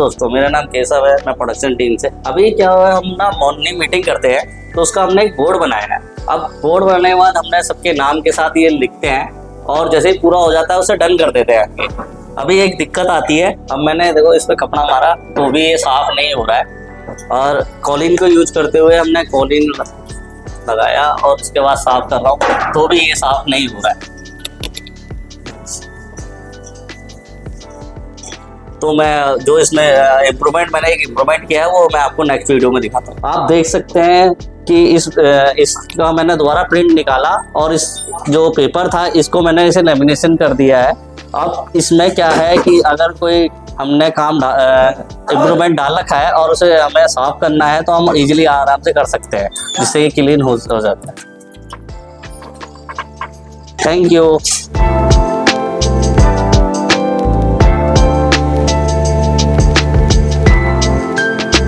दोस्तों, मेरा नाम केशव है, मैं प्रोडक्शन टीम से। अभी क्या हुआ है, हम ना मॉर्निंग मीटिंग करते हैं तो उसका हमने एक बोर्ड बनाया है। अब बोर्ड बनाने के बाद हमने सबके नाम के साथ ये लिखते हैं और जैसे ही पूरा हो जाता है उसे डन कर देते हैं। अभी एक दिक्कत आती है, अब मैंने देखो इस पे कपड़ा मारा तो भी ये साफ नहीं हो रहा है, और कॉलिन को यूज करते हुए हमने कॉलिन लगाया और उसके बाद साफ कर रहा हूँ तो भी ये साफ नहीं हो रहा है। तो मैं जो इसमें मैंने एक इम्प्रूवमेंट किया है वो मैं आपको नेक्स्ट वीडियो में दिखाता हूँ। आप देख सकते हैं कि इसका मैंने दोबारा प्रिंट निकाला और इस जो पेपर था इसको मैंने इसे लेमिनेशन कर दिया है। अब इसमें क्या है कि अगर कोई हमने काम इम्प्रूवमेंट डाल रखा है और उसे हमें साफ करना है तो हम इजीली आराम से कर सकते हैं, जिससे ये क्लीन हो जाता है। Thank you.